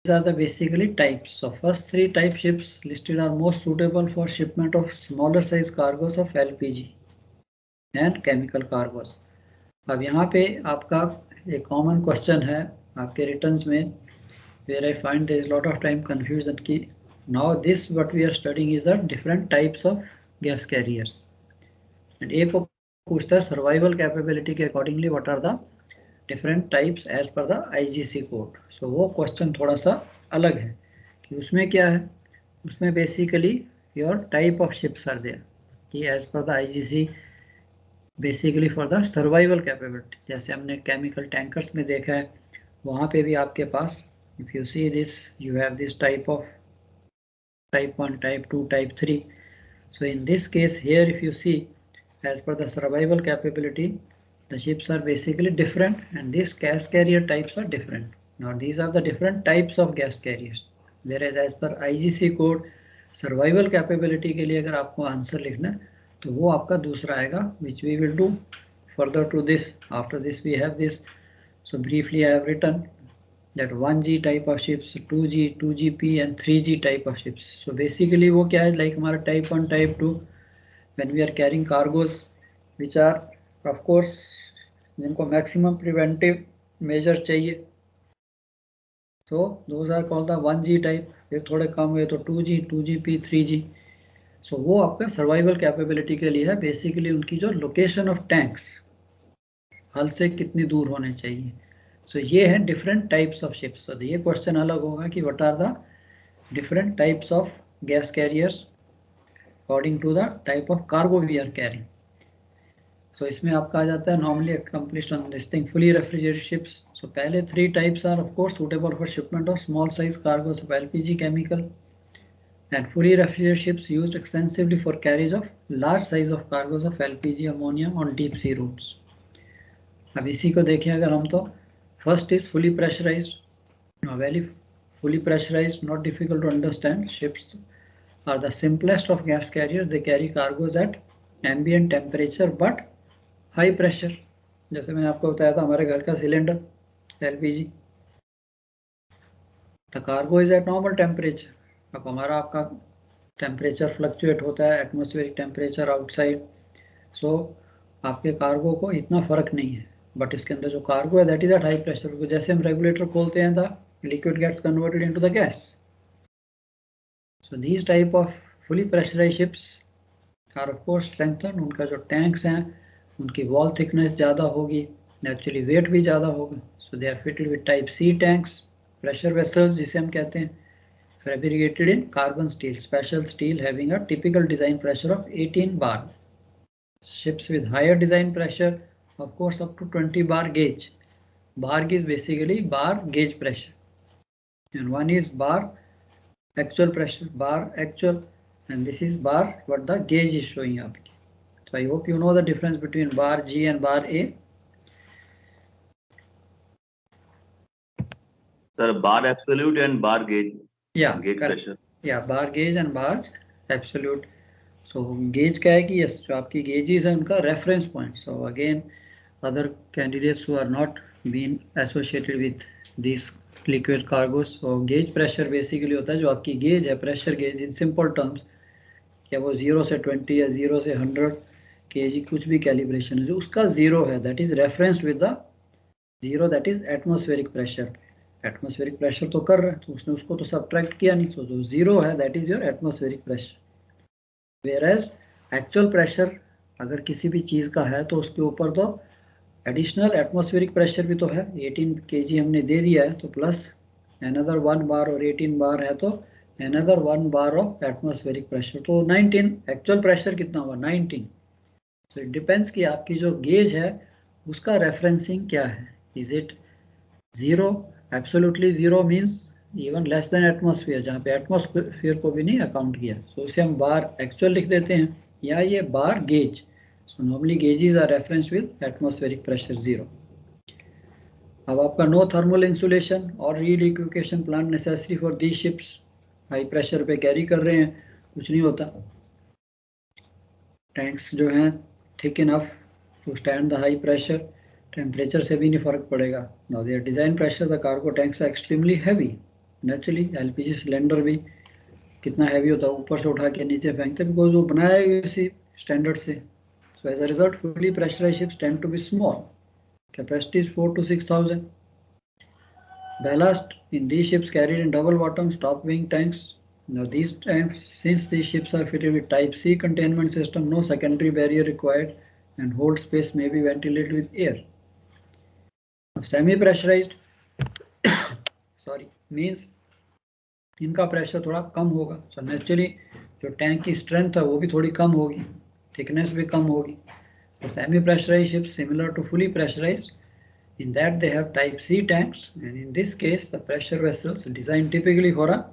are the basically types. So first three type ships listed are most suitable for shipment of smaller size cargoes of LPG and chemical cargoes. अब यहाँ पे आपका एक common question है आपके returns में, where I find there is lot of time confusion कि now this what we are studying is the different types of gas carriers. And एक को पूछता है सर्वाइवल कैपेबिलिटी के accordingly what are the different types as per the IGC code. So वो question थोड़ा सा अलग है कि उसमें क्या है, उसमें basically your type of ships are there कि as per the IGC basically for the survival capability. जैसे हमने केमिकल टैंकर्स में देखा है, वहाँ पे भी आपके पास if you see this you have this type of type 1, type 2, type 3. So in this case here if you see as per the survival capability the ships are basically different and these gas carrier types are different. Now these are the different types of gas carriers, whereas as per IGC code survival capability के लिए अगर आपको answer लिखना है तो वो आपका दूसरा आएगा, which we will do further to this. After this we have this. So briefly I have written that 1G type of ships, 2G, 2GP and 3G type of ships. So basically वो क्या है, like हमारा type 1, type 2 when we are carrying cargoes which are of course जिनको maximum preventive measures चाहिए, so those are called the 1G type. फिर थोड़े कम हुए तो 2G, 2GP, 3G. so वो आपका सर्वाइवल कैपेबिलिटी के लिए है, बेसिकली उनकी जो लोकेशन ऑफ टैंक्स हल से कितनी दूर होने चाहिए. सो ये है डिफरेंट टाइप्स ऑफ शिप्स. तो ये क्वेश्चन अलग होगा कि what are the different types of gas carriers according to the type of cargo we are carrying. So इसमें आपका आ जाता है normally accomplished on this thing fully refrigerated ships. So पहले three types are of course suitable for shipment of small size cargoes of LPG chemical and fully refrigerated ships used extensively for carriage of large size of cargoes of LPG ammonia on deep sea routes. अब इसी को देखें अगर हम तो first is fully pressurized. Now very fully pressurized, not difficult to understand. Ships are the simplest of gas carriers. They carry cargoes at ambient temperature but high pressure. जैसे मैंने आपको बताया था हमारे घर का cylinder LPG, the cargo is at normal temperature. अब हमारा आपका टेम्परेचर फ्लक्चुएट होता है, एटमॉस्फेरिक टेम्परेचर आउटसाइड, सो आपके कार्गो को इतना फर्क नहीं है, बट इसके अंदर जो कार्गो है that is at high pressure. जैसे हम रेगुलेटर खोलते हैं the liquid gets converted into the gas. So these type of fully pressurised ships are of course strengthen. उनका जो टैंक्स हैं उनकी वॉल थिकनेस ज़्यादा होगी, नेचुरली वेट भी ज़्यादा होगा. So they are fitted with type C tanks, pressure vessels जिसे हम कहते हैं, fabricated in carbon steel, special steel having a typical design pressure of 18 bar. Ships with higher design pressure, of course, up to 20 bar gauge. Bar is basically bar gauge pressure, and one is bar actual pressure, bar actual, and this is bar what the gauge is showing up. So I hope you know the difference between bar G and bar A. Sir, bar absolute and bar gauge. Yeah, gauge pressure. Yeah, bar gauge and bar absolute. So gauge क्या है कि yes, जो आपकी gauges है उनका reference point. So again, other candidates who are not been associated with these liquid cargos, so gauge pressure basically होता है जो आपकी gauge है, pressure gauge in simple terms, क्या वो 0 से 20 या 0 से 100 kg कुछ भी calibration है जो उसका 0 है, that is referenced with the 0, that is atmospheric pressure. Atmospheric pressure तो कर रहे हैं तो उसने उसको तो सब्ट्रैक्ट किया नहीं, तो जो जीरो है that is your atmospheric pressure. Whereas actual pressure अगर किसी भी चीज़ का है तो उसके ऊपर तो एडिशनल एटमॉस्फेरिक प्रेशर भी तो है. 18 kg हमने दे दिया है तो प्लस अनदर 1 बार और 18 बार है तो another 1 bar of atmospheric pressure, तो 19. एक्चुअल प्रेशर कितना हुआ 19. सो इट डिपेंड्स कि आपकी जो गेज है उसका रेफरेंसिंग क्या है. Is it zero? Absolutely zero means even less than atmosphere, जहाँ पे एटमॉस्फेयर को भी नहीं अकाउंट किया, सो इसे हम बार एक्चुअल लिख देते हैं या ये bar gauge. So normally gauges are reference with atmospheric pressure 0. अब आपका नो थर्मल इंसुलेशन और reliquefaction plant necessary for the ships. High pressure पे कैरी कर रहे हैं, कुछ नहीं होता, टैंक्स जो हैं thick enough to stand the high pressure, temperature से भी नहीं फर्क पड़ेगा. Now their design pressure the cargo tanks are extremely heavy naturally LPG cylinder भी कितना हैवी होता है, ऊपर से उठा के नीचे फेंकते, बिकॉज वो बनाया है इसी स्टैंडर्ड से. So as a result fully pressurised ships tend to be small. Capacity is 4 to 6,000. Ballast in these ships carried in double bottom top wing tanks. Now since these ships are fitted with type C containment system, no secondary barrier required and hold space may be ventilated with air. Semi pressurized sorry means इनका pressure थोड़ा कम होगा. So naturally जो tank की strength है वो भी थोड़ी कम होगी, थिकनेस भी कम होगी. So semi-pressurized ships similar to fully pressurized in that they have type C tanks, and in this case the pressure vessels designed typically for a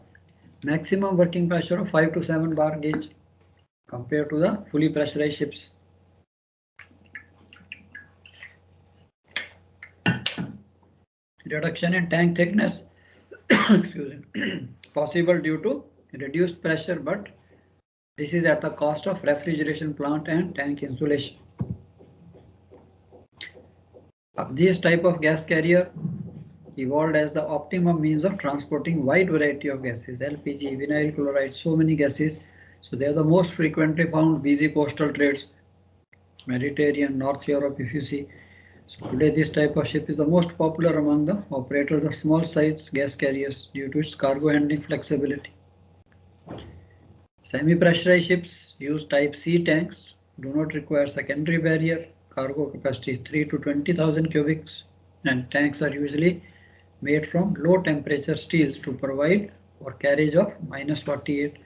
maximum working pressure of 5 to 7 bar gauge compared to the fully pressurized ships. Reduction in tank thickness excuse me, possible due to reduced pressure, but this is at the cost of refrigeration plant and tank insulation. This type of gas carrier evolved as the optimum means of transporting wide variety of gases, LPG, vinyl chloride, so many gases. So they are the most frequently found busy coastal trades, Mediterranean, North Europe, if you see. So today this type of ship is the most popular among the operators of small size gas carriers due to its cargo handling flexibility. Semi-pressurized ships use type C tanks, do not require secondary barrier. Cargo capacity is 3 to 20,000 cubics, and tanks are usually made from low temperature steels to provide for carriage of -48.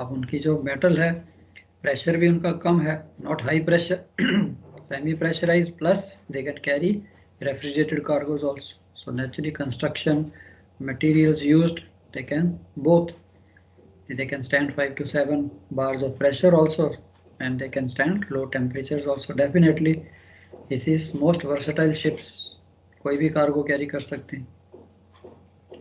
अब उनकी जो metal है pressure भी उनका कम है, not high pressure. Semi-pressurized plus they can carry refrigerated cargoes also. So naturally construction materials used, they can both, they can stand 5 to 7 bars of pressure also, and they can stand low temperatures also. Definitely this is most versatile ships, कोई भी cargo carry कर सकते हैं.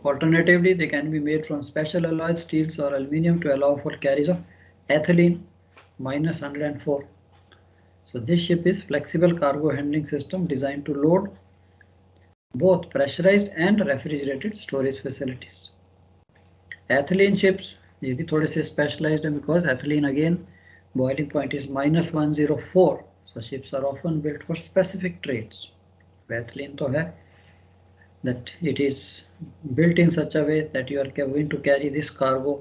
Alternatively, they can be made from special alloyed steels or aluminium to allow for carriage of ethylene -104. So this ship is flexible cargo handling system designed to load both pressurized and refrigerated storage facilities. Ethylene ships, ये भी थोड़े से specialized है because ethylene again boiling point is -104. So ships are often built for specific trades. Ethylene तो है that it is built in such a way that you are going to carry this cargo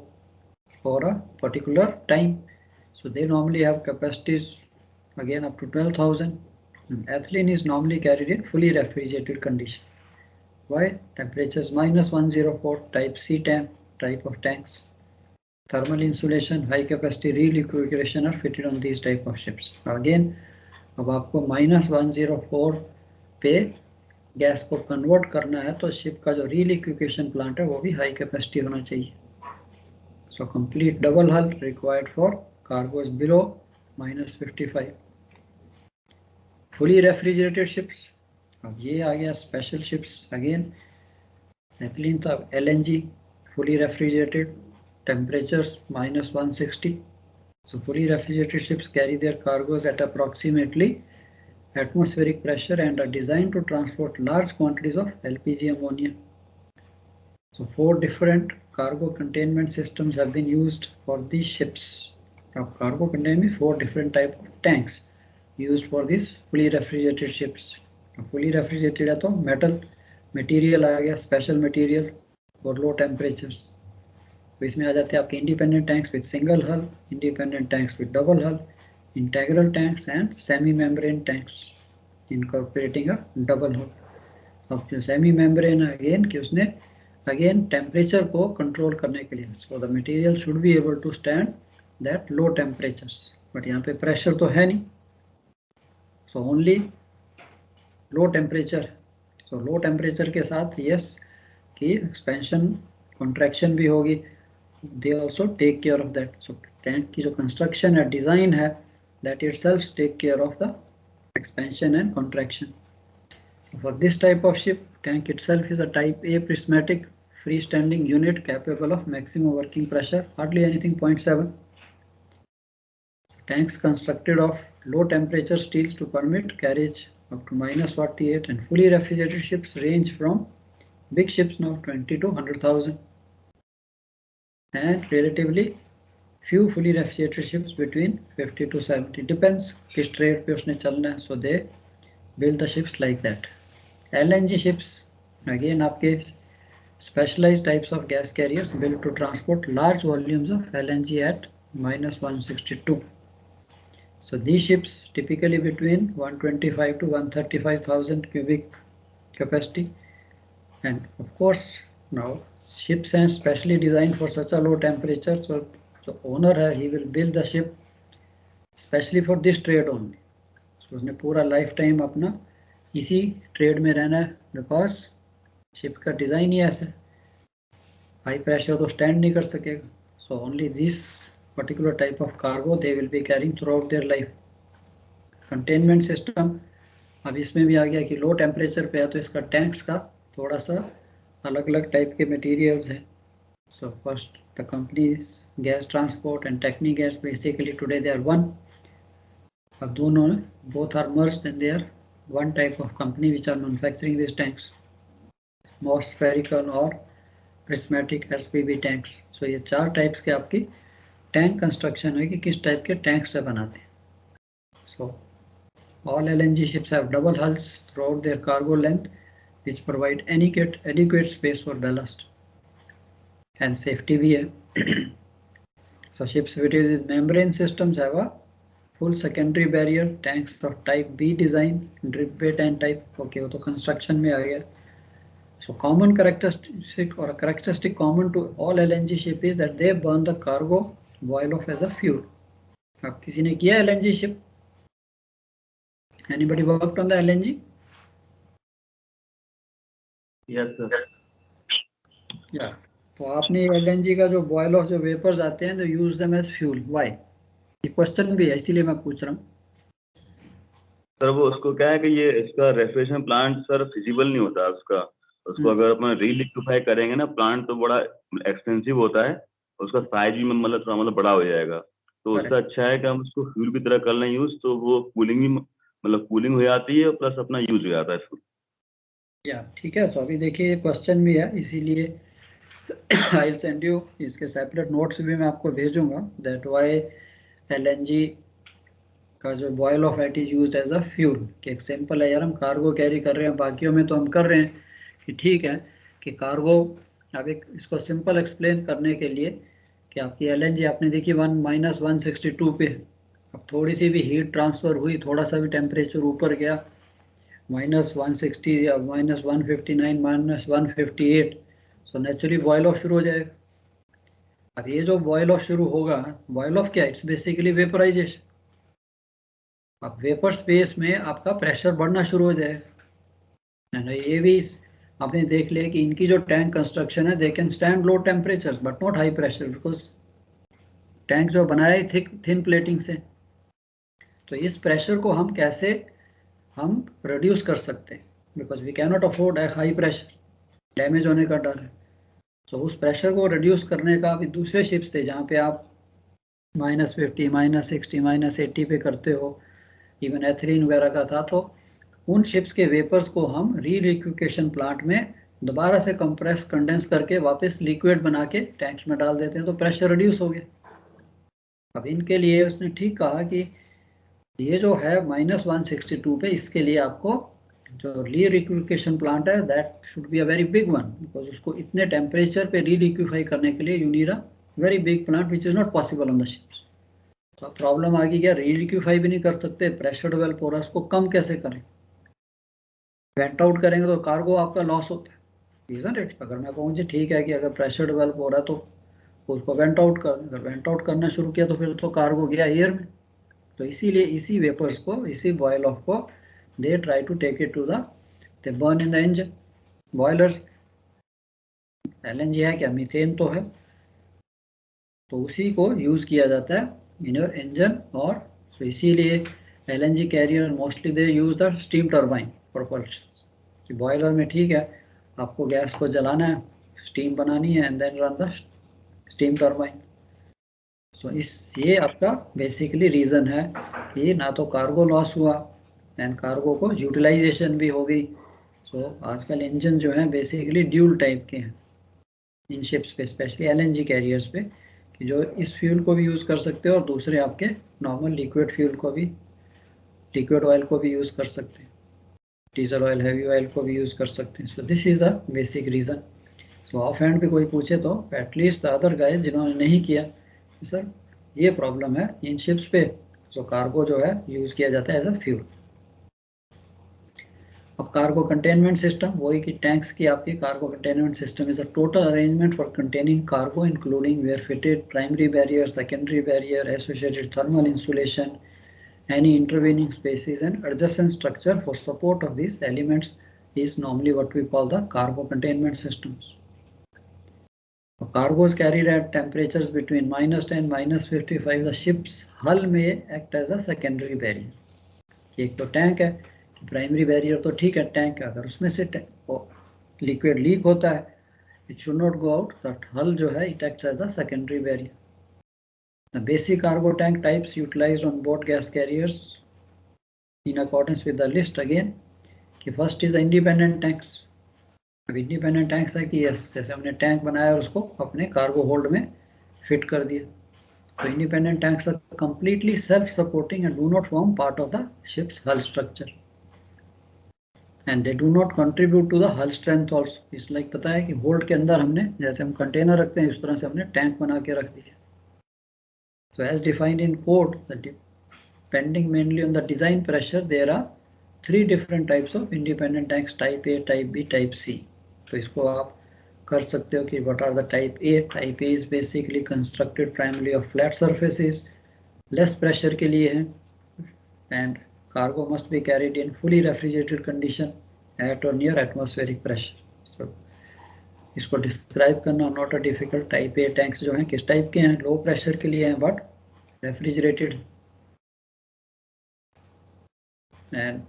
for a particular time. So they normally have capacities again up to 12,000. Ethylene is normally carried in fully refrigerated condition. Why? Temperatures -104, type C tank type of tanks. Thermal insulation, high capacity reliquefaction are fitted on these type of ships. Again, अब आपको -104 पे gas को convert करना है तो ship का जो रीलिक्विफिकेशन plant है वो भी हाई कैपेसिटी होना चाहिए. सो कंप्लीट डबल हल required for cargoes below -55. Fully refrigerated ships, अब ये आ गया स्पेशल शिप्स. अगेन एथिलीन था, LNG fully refrigerated, temperatures -160. So fully refrigerated ships carry their cargoes at approximately atmospheric pressure and are designed to transport large quantities of LPG ammonia. So 4 different cargo containment systems have been used for these ships. Now cargo containment, 4 different type of tanks used for these fully refrigerated ships. Fully refrigerated है तो metal material आ गया, special material for low temperatures. तो इसमें आ जाते हैं आपके independent tanks with single हल, independent tanks with double हल, integral tanks and semi membrane tanks incorporating a double हल. अब जो सेमी मेम्ब्रेन है अगेन कि उसने अगेन टेम्परेचर को कंट्रोल करने के लिए, so the material should be able to stand that low temperatures. But यहाँ पे प्रेशर तो है नहीं, so only low temperature. So low temperature के साथ यस कि एक्सपेंशन कॉन्ट्रैक्शन भी होगी, they also take care of that. So tank की जो construction है, design है, that itself take care of the expansion and contraction. So for this type of ship, tank itself is a type A prismatic freestanding unit capable of maximum working pressure, hardly anything 0.7. So tanks constructed of low temperature steels to permit carriage up to -48, and fully refrigerated ships range from big ships now 20 to 100,000. and relatively few fully refrigerated ships between 50 to 70, depends किस trade पे उसने चलना है, so they build the ships like that. LNG ships again आपके specialized types of gas carriers built to transport large volumes of LNG at -162. So these ships typically between 125 to 135,000 cubic capacity, and of course now ships are specially designed for such a low temperature, so the owner he will build the ship specially for this trade only. So उसने पूरा life time अपना इसी trade में रहना है, because ship का design ही ऐसा है, हाई प्रेशर तो स्टैंड नहीं कर सकेगा. So only this particular type of cargo they will be carrying through out their life. Containment system अब इसमें भी आ गया कि लो टेम्परेचर पे है तो इसका टैंक्स का थोड़ा सा अलग अलग टाइप के मटेरियल्स हैं. So first the companies gas transport and technique gas basically today they are one. अब दोनों both are merged and they are one type of company which are manufacturing these tanks, more spherical or prismatic SPB tanks. So ये चार types के आपकी tank construction है कि किस type के टैंक्स से बनाते हैं. So all LNG ships have double hulls throughout their cargo length which provide adequate space for ballast and safety भी है. So ships fitted with membrane systems have a full secondary barrier, tanks of type B design, drip bed and type. Okay, वो तो construction में आ गया. So common characteristic common to all LNG ship is that they burn the cargo boil off as a fuel. अब किसी ने किया LNG ship? Anybody worked on the LNG? Yes sir. Yeah. तो आपने LNG का जो boil off जो vapors आते हैं, they use them as fuel. Why? ये क्वेश्चन भी है, इसीलिए मैं पूछ रहा हूँ. सर वो उसको क्या है कि ये इसका रेफ्रिजरेशन प्लांट सर फिजिबल नहीं होता उसका. उसको अगर अपन रीलिक्विफाई करेंगे ना, प्लांट तो बड़ा एक्सपेंसिव होता है, उसका साइज भी मतलब थोड़ा मतलब बड़ा हो जाएगा. तो उससे अच्छा है कि हम उसको फ्यूल की तरह कर लें यूज, तो वो कूलिंग भी मतलब कूलिंग हो जाती है प्लस अपना यूज हो जाता है इसको. या ठीक है. तो अभी देखिए क्वेश्चन भी है, इसीलिए आई विल सेंड यू इसके सेपरेट नोट्स भी मैं आपको भेजूंगा. दैट वाई LNG का जो boil off at is used as a fuel. कि एक सिंपल है यार, हम कार्गो कैरी कर रहे हैं, बाकियों में तो हम कर रहे हैं कि ठीक है कि कार्गो. अब एक इसको सिंपल एक्सप्लेन करने के लिए कि आपकी LNG आपने देखी -162 पे, अब थोड़ी सी भी हीट ट्रांसफ़र हुई, थोड़ा सा भी टेम्परेचर ऊपर गया -160 या -159 -158, सो नेचुरली बॉयल ऑफ शुरू हो जाएगा. अब ये जो बॉयल ऑफ शुरू होगा, बॉयल ऑफ क्या, इट्स बेसिकली वेपराइजेशन. अब वेपर स्पेस में आपका प्रेशर बढ़ना शुरू हो जाएगा. ये भी आपने देख लिया कि इनकी जो टैंक कंस्ट्रक्शन है, they can stand low temperatures but not high pressure, because tank जो बनाया है थिन प्लेटिंग से. तो इस प्रेशर को हम कैसे हम रिड्यूस कर सकते हैं, because we can not afford a high pressure, damage होने का डर है. तो उस प्रेशर को रिड्यूस करने का अभी दूसरे शिप्स थे जहाँ पे आप -50 -60 -80 पे करते हो, इवन एथिलीन वगैरह का था. तो उन शिप्स के वेपर्स को हम रीलिक्विफिकेशन प्लांट में दोबारा से कंप्रेस कंडेंस करके वापस लिक्विड बना के टैंक्स में डाल देते हैं, तो प्रेशर रिड्यूस हो गया. अब इनके लिए उसने ठीक कहा कि ये जो है -162 पे, इसके लिए आपको जो रीलिक्विफिकेशन प्लांट है that should be a very big one, because उसको इतने टेम्परेचर पे रीलिक्विफाई करने के लिए you need a very big plant which is not possible on the ships. तो प्रॉब्लम आ गई, क्या रीलिक्विफाई भी नहीं कर सकते, प्रेशर डेवलप हो रहा है, उसको कम कैसे करें. वेंट आउट करेंगे तो कार्गो आपका लॉस होता है, इज़न्ट इट. अगर मैं कहूँ जी ठीक है कि अगर प्रेशर डेवलप हो रहा है तो उसको वेंट आउट कर, अगर वेंट आउट करना शुरू किया तो फिर तो कार्गो गया एयर में. तो इसीलिए इसी वेपर्स को, इसी बॉयल ऑफ को they try to take it to the, they burn in the engine boilers. LNG है क्या, मीथेन तो है, तो उसी को यूज़ किया जाता है इन योर इंजन. और तो इसीलिए LNG carrier mostly they use the steam turbine propulsion. कि बॉयलर में ठीक है आपको गैस को जलाना है, स्टीम बनानी है and then run the steam turbine. So ये आपका बेसिकली रीज़न है कि ना तो कार्गो लॉस हुआ एंड कार्गो को यूटिलाइजेशन भी हो गई. सो आजकल इंजन जो है बेसिकली ड्यूल टाइप के हैं. इन शिप्स पे, स्पेशली LNG कैरियर्स पे, कि जो इस फ्यूल को भी यूज़ कर सकते हो और दूसरे आपके नॉर्मल लिक्विड फ्यूल को भी, लिक्विड ऑयल को भी यूज़ कर सकते हैं, डीजल ऑयल, हैवी ऑयल को भी यूज़ कर सकते हैं. So this is the basic reason. So of hand पे कोई पूछे तो एटलीस्ट द अदर गाइज जिन्होंने नहीं किया, सर ये प्रॉब्लम है इन शिप्स पे, सो कार्गो जो है यूज़ किया जाता है एज अ फ्यूल. अब कार्गो कंटेनमेंट सिस्टम, वही कि टैंक्स की आपकी cargo containment system is a total arrangement for containing cargo including where fitted primary barrier, secondary barrier, associated thermal insulation, any intervening spaces and adjacent structure for support of these elements is normally what we call the cargo containment systems. Cargoes carried at temperatures between -10 -55, the ship's hull may act as a secondary barrier. एक तो tank है, primary barrier तो ठीक है tank है, अगर उसमें से लिक्विड लीक होता है, it should not go out, that hull जो है it acts as a secondary barrier. The basic cargo tank types utilized on board gas carriers in accordance with the list again, कि first is the independent tanks. अब independent tanks है कि yes, जैसे हमने tank बनाया और उसको अपने कार्गो होल्ड में फिट कर दिया, तो independent tanks are completely self-supporting and do not form part of the ship's hull structure, and they do not contribute to the hull strength also. It's like पता है कि होल्ड के अंदर हमने, जैसे हम कंटेनर रखते हैं, इस तरह से हमने टैंक बना के रख दिया. So as defined in code, depending mainly on the design pressure, there are 3 different types of independent tanks: type A, type B, type C. तो इसको आप कर सकते हो कि what are the type A. Type A is basically constructed primarily of flat surfaces, less pressure के लिए है, and cargo must be carried in fully refrigerated condition at or near atmospheric pressure. So इसको describe करना not a difficult. Type A tanks जो हैं किस type के हैं, लो प्रेशर के लिए हैं बट रेफ्रिजरेटेड. एंड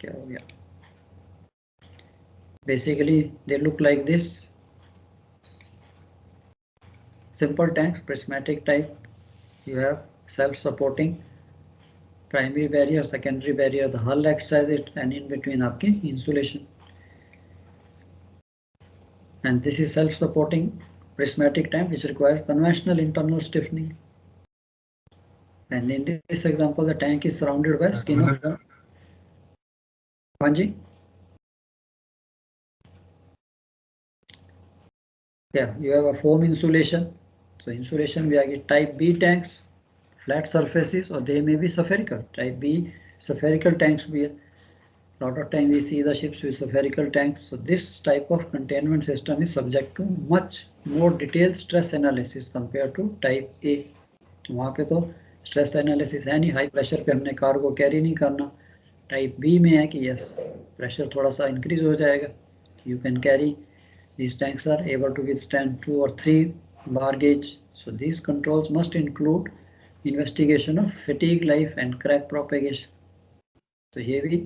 क्या हो गया, basically they look like this. Simple tanks, prismatic type, you have self-supporting primary barrier, secondary barrier, the hull acts as it, and in between आपकी insulation. And this is self-supporting prismatic tank which requires conventional internal stiffening. And in this example, the tank is surrounded by skin of. Panji? Yeah, you have a foam insulation. So insulation we have type B tanks, flat surfaces, or they may be spherical. Type B spherical tanks we. A lot of time we see the ships with spherical tanks. So this type of containment system is subject to much more detailed stress analysis compared to type A. तो वहाँ पे तो stress analysis है नहीं, high pressure पे हमने cargo carry नहीं करना. टाइप बी में है कि यस प्रेशर थोड़ा सा इंक्रीज हो जाएगा, you can carry. These tanks are able to withstand 2 or 3 bar gauge. So these controls must include investigation of fatigue life and crack propagation. तो ये भी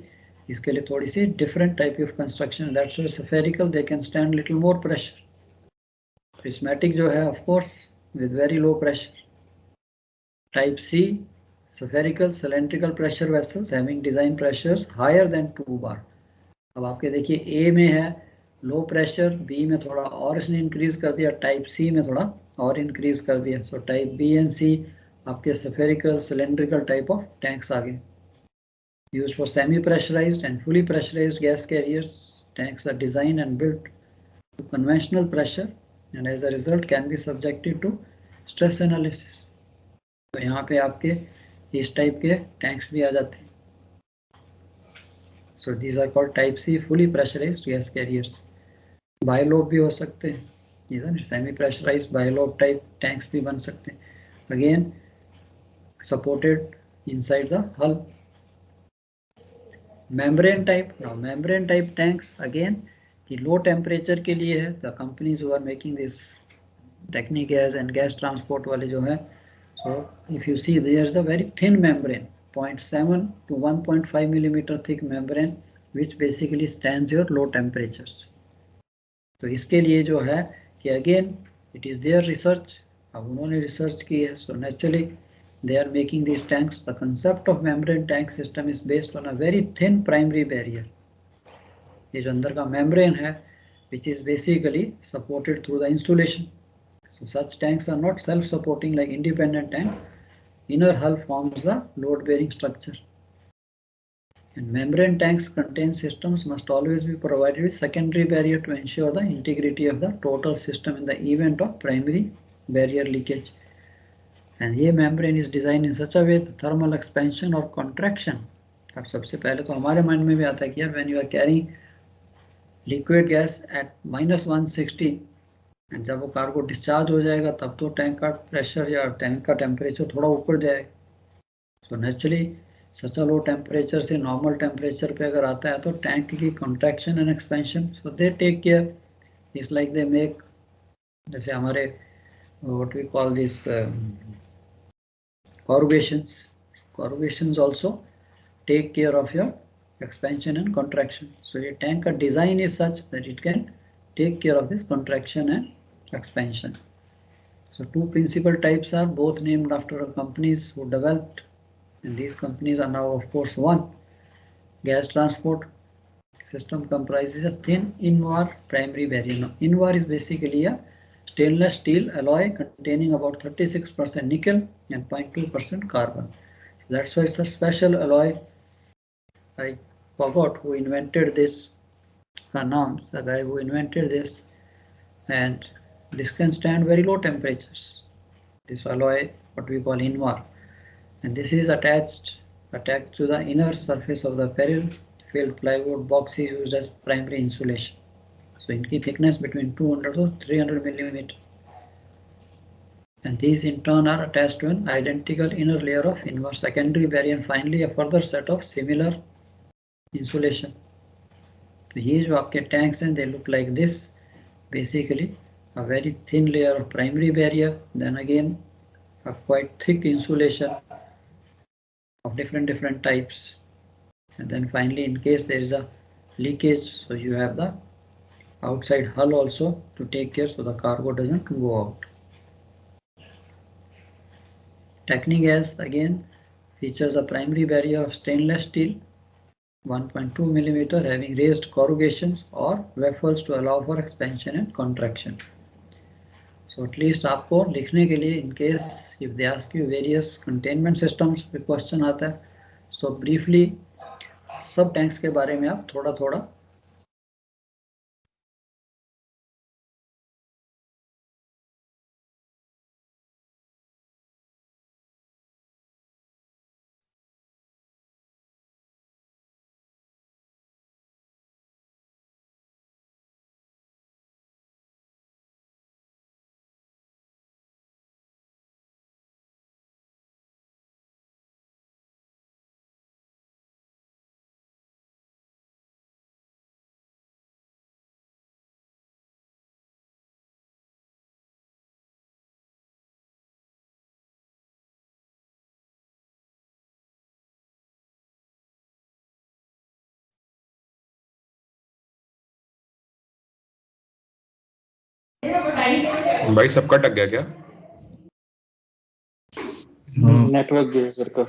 इसके लिए थोड़ी सी different type of construction. That's why spherical they can stand little more pressure. Prismatic जो है of course with very low pressure. Type C spherical cylindrical pressure vessels having design pressures higher than 2 bar. अब आपके देखिए A में है low pressure, B में थोड़ा और इसने इंक्रीज कर दिया, टाइप सी में थोड़ा और इंक्रीज कर दिया. So type B and C आपके spherical cylindrical type of tanks आ गए. Used for semi pressurised and fully pressurised gas carriers. Tanks are design and built to conventional pressure and as a result can be subjected to stress analysis. तो यहाँ पे आपके इस type के tanks भी आ जाते हैं. So these are called type C fully pressurised gas carriers. Bilobe भी हो सकते हैं, इधर semi pressurised bilobe type tanks भी बन सकते हैं, again supported inside the hull. Membrane type, now membrane type tanks again कि लो टेम्परेचर के लिए है. The companies who are making this technique gas and gas transport वाले जो है, so if you see there is a very thin membrane, 0.7 to 1.5 millimeter thick membrane which basically stands your low temperatures. तो इसके लिए जो है कि again it is there research, अब उन्होंने रिसर्च की है. So naturally they are making this tanks. The concept of membrane tank system is based on a very thin primary barrier. ये जो अंदर का मेम्ब्रेन है which is basically supported through the insulation. So such tanks are not self-supporting like independent tanks. Inner hull forms the load-bearing structure. And membrane tanks contain systems must always be provided with secondary barrier to ensure the integrity of the total system in the event of primary barrier leakage. And ये membrane is designed in such a way that thermal expansion or contraction. अब सबसे पहले तो हमारे mind में भी आता है कि यार when you are carrying liquid gas at -160 and जब वो कार्गो डिस्चार्ज हो जाएगा तब तो टैंक का प्रेशर या टैंक का टेम्परेचर थोड़ा ऊपर जाएगा. So naturally such a low temperature से नॉर्मल टेम्परेचर पे अगर आता है तो टैंक की contraction and expansion, so they take care. It's like they make, जैसे हमारे what we call this corrugations also take care of your expansion and contraction. So your tank design is such that it can take care of this contraction and expansion. So two principal types are both named after companies who developed, and these companies are now of course one. Gas transport system comprises a thin Invar primary barrier. Now Invar is basically a stainless steel alloy containing about 36% nickel and 0.2% carbon. So that's why it's a special alloy. I forgot who invented this. Naam, the guy who invented this, and this can stand very low temperatures. This alloy, what we call Invar, and this is attached to the inner surface of the ferrule filled plywood box is used as primary insulation. So इनकी thickness between 200 to 300 millimeter, and these in turn are attached to an identical inner layer of Invar secondary barrier and finally a further set of similar insulation. तो ये जो आपके tanks हैं, they look like this. Basically a very thin layer of primary barrier, then again a quite thick insulation of different types, and then finally in case there is a leakage, so you have the outside hull also to take care so the cargo doesn't go out. Technigas again features a primary barrier of stainless steel 1.2 millimeter having raised corrugations or waffles to allow for expansion and contraction. So at least आपको लिखने के लिए in case if they ask you various containment systems पे question आता है, so briefly सब tanks के बारे में आप थोड़ा थोड़ा भाई सबका टक गया क्या? नेटवर्क गया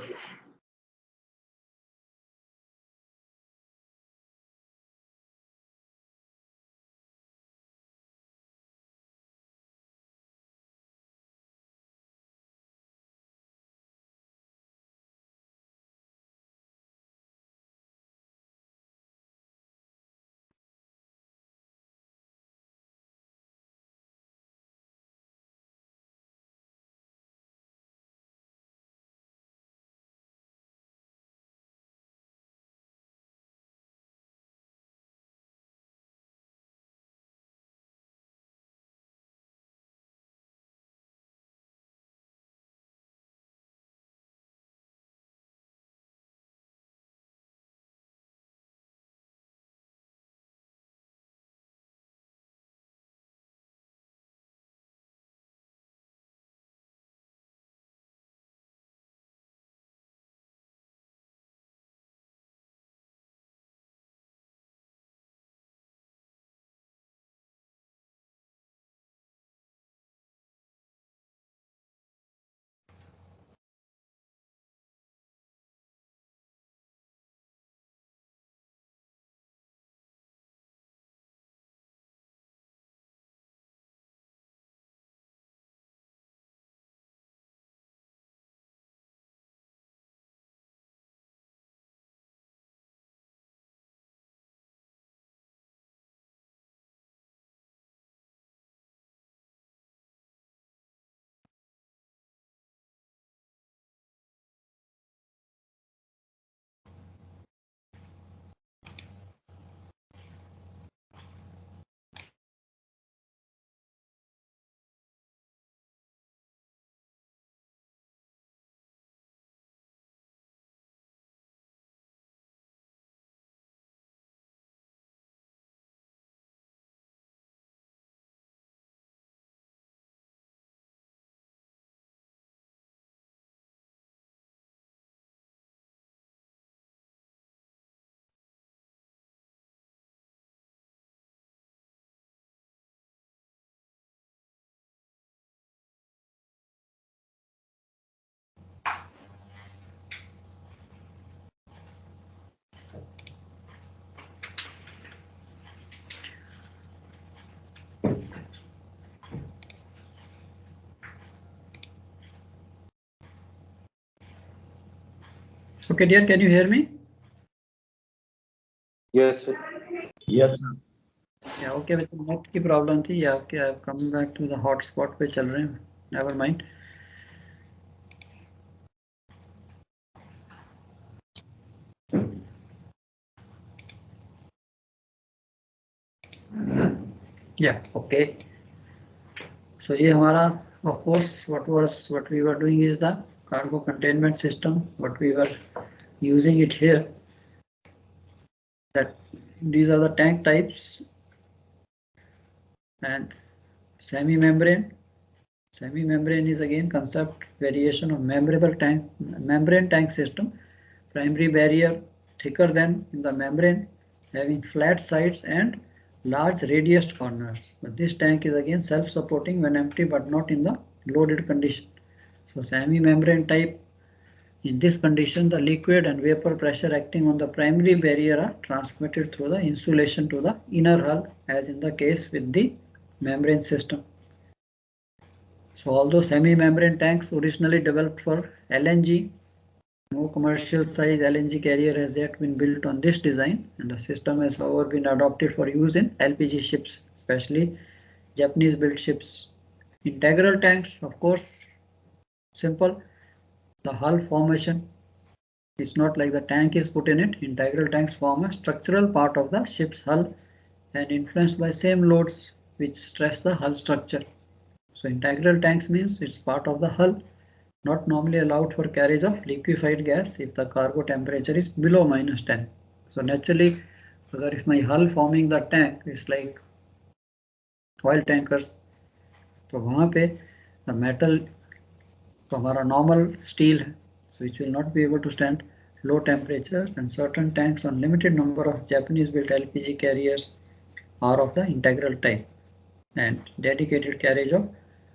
Okay, dear, can you hear me? Yes, sir. Yes, sir. Yeah, okay, net की प्रॉब्लम थी या आपके coming back to the hotspot पे चल रहे हैं, never mind. Yeah, okay. So ये हमारा, of course, what we were doing is the cargo containment system. What we were using it here, that these are the tank types and semi-membrane. Semi-membrane is again concept variation of membrane tank system. Primary barrier thicker than in the membrane, having flat sides and large radiused corners. But this tank is again self-supporting when empty but not in the loaded condition. So semi-membrane type, in this condition the liquid and vapor pressure acting on the primary barrier are transmitted through the insulation to the inner hull, as in the case with the membrane system. So although semi-membrane tanks originally developed for LNG, no commercial size LNG carrier has yet been built on this design, and the system has however been adopted for use in LPG ships, especially Japanese built ships. Integral tanks, of course, simple. The hull formation is not like the tank is put in it. Integral tanks form a structural part of the ship's hull and influenced by same loads which stress the hull structure. So integral tanks means it's part of the hull, not normally allowed for carriage of liquefied gas if the cargo temperature is below -10. So naturally, if my hull forming the tank is like oil tankers, तो वहाँ पे the metal तो हमारा normal steel है, so which will not be able to stand low temperatures, and certain tanks on limited number of Japanese built LPG carriers are of the integral type and dedicated carriage of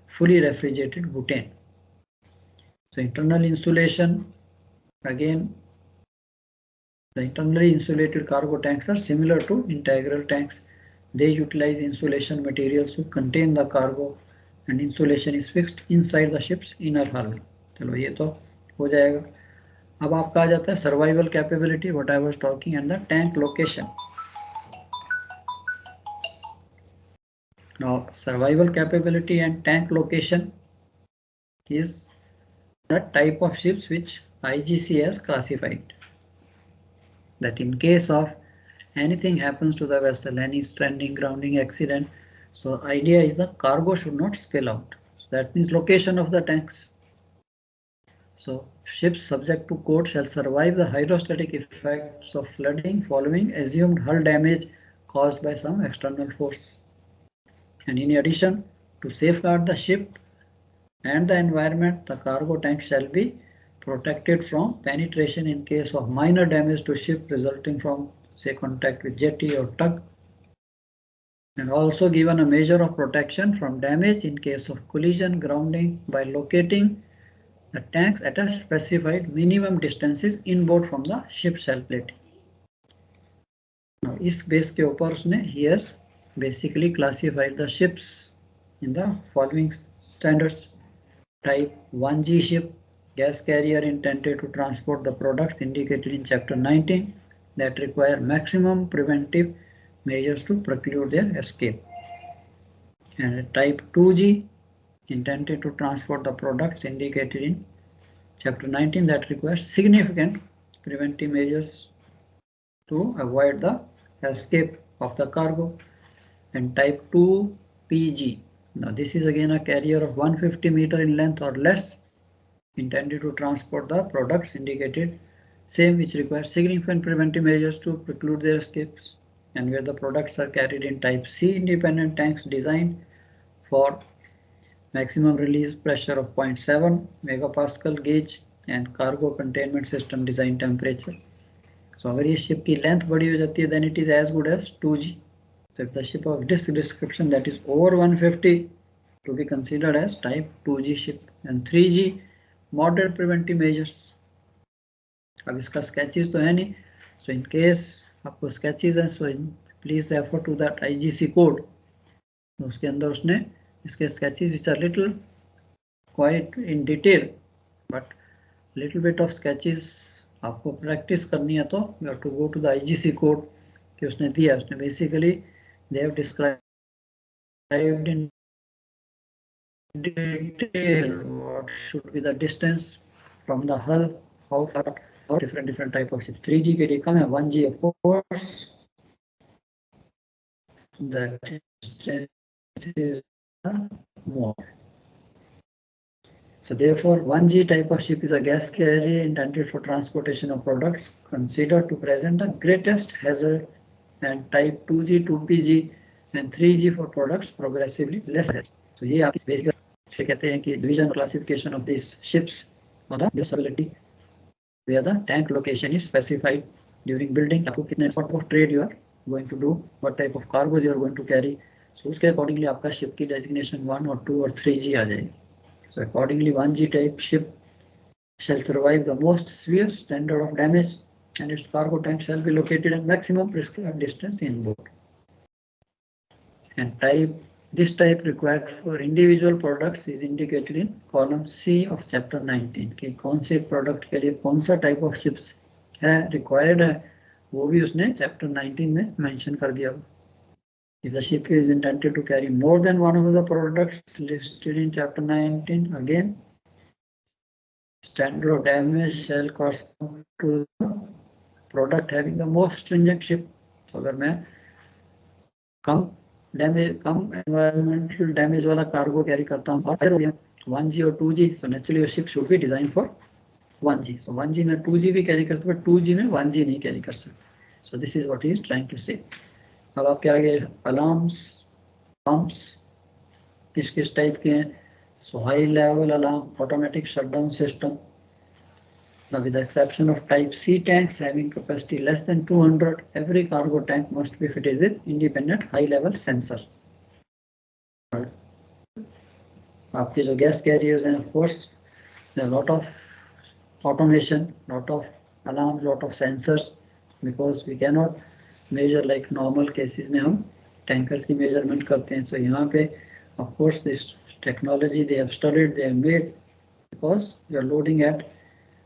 fully refrigerated butane. So internal insulation, again the internally insulated cargo tanks are similar to integral tanks. They utilize insulation materials to contain the cargo and insulation is fixed inside the ship's inner hull. चलो ये तो हो जाएगा. अब आपका आ जाता है survival capability, what I was talking, and the tank location. Now survival capability and tank location is the type of ships which IGC has classified. That in case of anything happens to the vessel, any stranding, grounding, accident, so idea is the cargo should not spill out. So that means location of the tanks. So ships subject to code shall survive the hydrostatic effects of flooding following assumed hull damage caused by some external force. And in addition, to safeguard the ship and the environment, the cargo tank shall be protected from penetration in case of minor damage to ship resulting from, say, contact with jetty or tug, and also given a measure of protection from damage in case of collision, grounding by locating the tanks at a specified minimum distances inboard from the ship's hull plate. Now, इस base के ऊपर उसने he has basically classified the ships in the following standards. Type 1G ship, gas carrier intended to transport the products indicated in chapter 19 that require maximum preventive measures to preclude their escape. And type 2G, intended to transport the products indicated in chapter 19 that requires significant preventive measures to avoid the escape of the cargo. And type 2PG, now this is again a carrier of 150 meter in length or less, intended to transport the products indicated, same which requires significant preventive measures to preclude their escapes, and where the products are carried in type C independent tanks designed for maximum release pressure of 0.7 megapascal gauge and cargo containment system design temperature. So अगर ये ship की length बड़ी हो जाती है, then it is as good as 2G. So if the ship of this description that is over 150 to be considered as type 2G ship. And 3G, moderate preventive measures. अब इसका sketches तो है नहीं, so in case आपको sketches हैं, so please refer to that IGC code. उसके अंदर उसने इसके sketches which are little quite in detail, but little bit of sketches आपको प्रैक्टिस करनी है तो you have to go to the IGC code कि उसने दिया, उसने basically they have described in detail what should be the distance from the hull, how far, how different type of ships. 3G के लिए कम है, 1G of course the distance is more. So therefore 1G type of ship is a gas carrier intended for transportation of products considered to present the greatest hazard, and type 2G, 2PG and 3G for products progressively less hazard. So ये आपकी basic से कहते हैं कि division classification of these ships or the disability where the tank location is specified during building. आपको कितने type of trade you are going to do, what type of cargo you are going to carry. So उसके accordingly आपका ship की designation 1 or 2 or 3G आ जाएगी. So accordingly 1G type ship shall survive the most severe standard of damage and its cargo tank shall be located at maximum prescribed distance inboard. And this type required for individual products is indicated in column C of chapter 19 कि कौन से product के लिए कौन सा type of ships है required है, वो भी उसने chapter 19 में mention कर दिया. If the ship is intended to carry more than one of the products listed in chapter 19, again standard of damage shall correspond to the product having the most stringent ship. So अगर मैं कम environmental damage वाला cargo carry करता हूँ और फिर हो गया 1G और 2G, so naturally your ship should be designed for 1G. So 1G में 2G भी carry कर सकते हैं, 2G में 1G नहीं carry कर सकते. So this is what he is trying to say. अब आपके आगे alarms, pumps किस किस टाइप के हैं. So high level alarm, automatic shutdown system. Now with the exception of type C tanks having capacity less than 200, every cargo tank must be fitted with independent high level sensor. आपके जो gas carriers हैं, of course there are a lot of automation, lot of alarms, lot of sensors, because we cannot measure like normal cases में हम tankers की measurement करते हैं. So यहाँ पे of course this technology they have studied, they have made, because you are loading at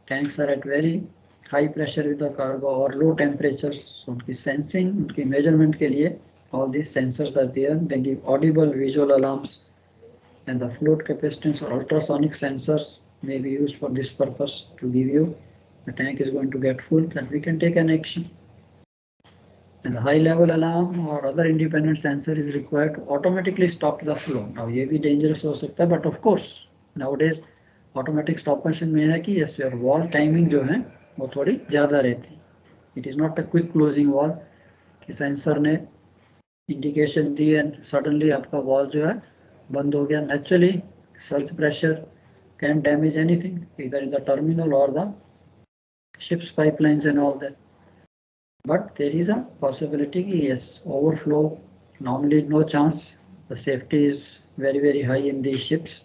tanks are at very high pressure with the cargo or low temperatures. So उनकी sensing, उनकी measurement के लिए all these sensors are there. They give audible visual alarms, and the float capacitance or ultrasonic sensors may be used for this purpose to give you the tank is going to get full, that we can take an action. And the high level alarm or other independent sensor is required to automatically stop the flow. Now ये भी dangerous हो सकता है, but of course nowadays automatic stop machine में है कि yes your wall timing जो है वो थोड़ी ज़्यादा रहती है. It is not a quick closing wall कि sensor ने indication दी and suddenly आपका wall जो है बंद हो गया. Naturally surge pressure can damage anything either in the terminal or the ship's pipelines and all that. But there is a possibility yes overflow, normally no chance. The safety is very high in these ships.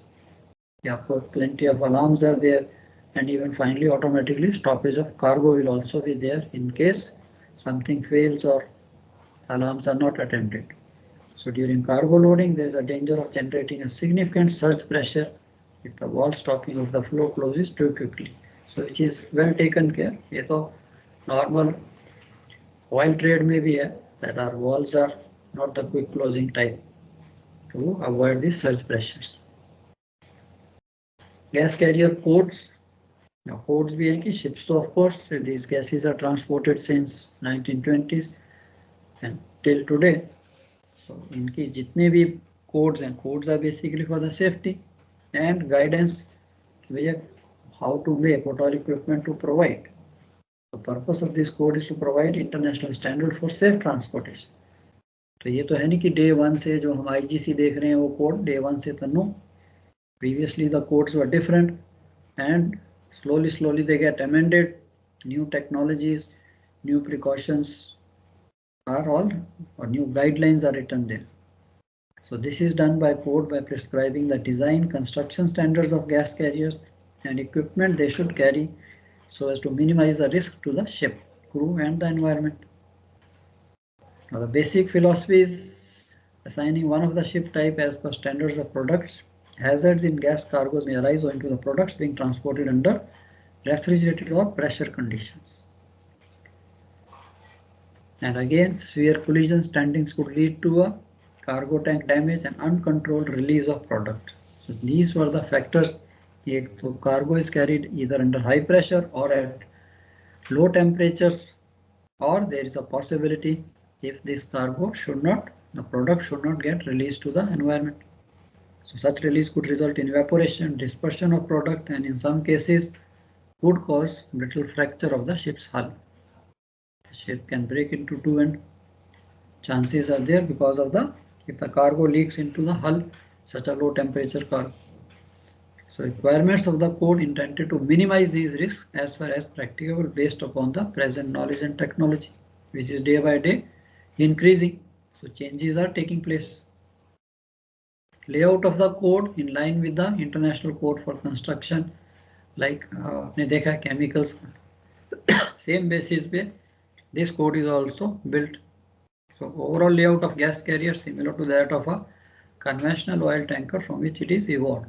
Plenty of alarms are there, and even finally automatically stoppage of cargo will also be there in case something fails or alarms are not attended. So during cargo loading there is a danger of generating a significant surge pressure if the wall stopping of the flow closes too quickly. So which is well taken care. ये तो normal oil trade में भी है that our walls are not the quick closing type to avoid the surge pressures. Gas carrier codes. Now codes भी है कि ships तो of course these gases are transported since 1920s and till today. So इनकी जितने भी codes हैं, codes are basically for the safety and guidance how to make, what all equipment to provide. The purpose of this code is to provide international standard for safe transportation. तो ये तो है नहीं कि day 1 से जो हम IGC देख रहे हैं वो code day 1 से तो no. Previously the codes were different and slowly they get amended. New technologies, new precautions are all, or new guidelines are written there. So this is done by code by prescribing the design, construction standards of gas carriers and equipment they should carry so as to minimize the risk to the ship, crew and the environment. Now the basic philosophy is assigning one of the ship type as per standards of products. Hazards in gas cargoes may arise owing to the products being transported under refrigerated or pressure conditions. And again, severe collision standings could lead to a cargo tank damage and uncontrolled release of product. So these were the factors. So cargo is carried either under high pressure or at low temperatures, or there is a possibility if this cargo the product should not get released to the environment. So such release could result in evaporation, dispersion of product, and in some cases could cause brittle fracture of the ship's hull. The ship can break into two, and chances are there because of if the cargo leaks into the hull, such a low temperature cargo. So requirements of the code intended to minimize these risks as far as practicable based upon the present knowledge and technology, which is day by day increasing. So changes are taking place. Layout of the code in line with the International Code for Construction, like आपने देखा chemicals, same basis पे this code is also built. So overall layout of gas carrier similar to that of a conventional oil tanker from which it is evolved.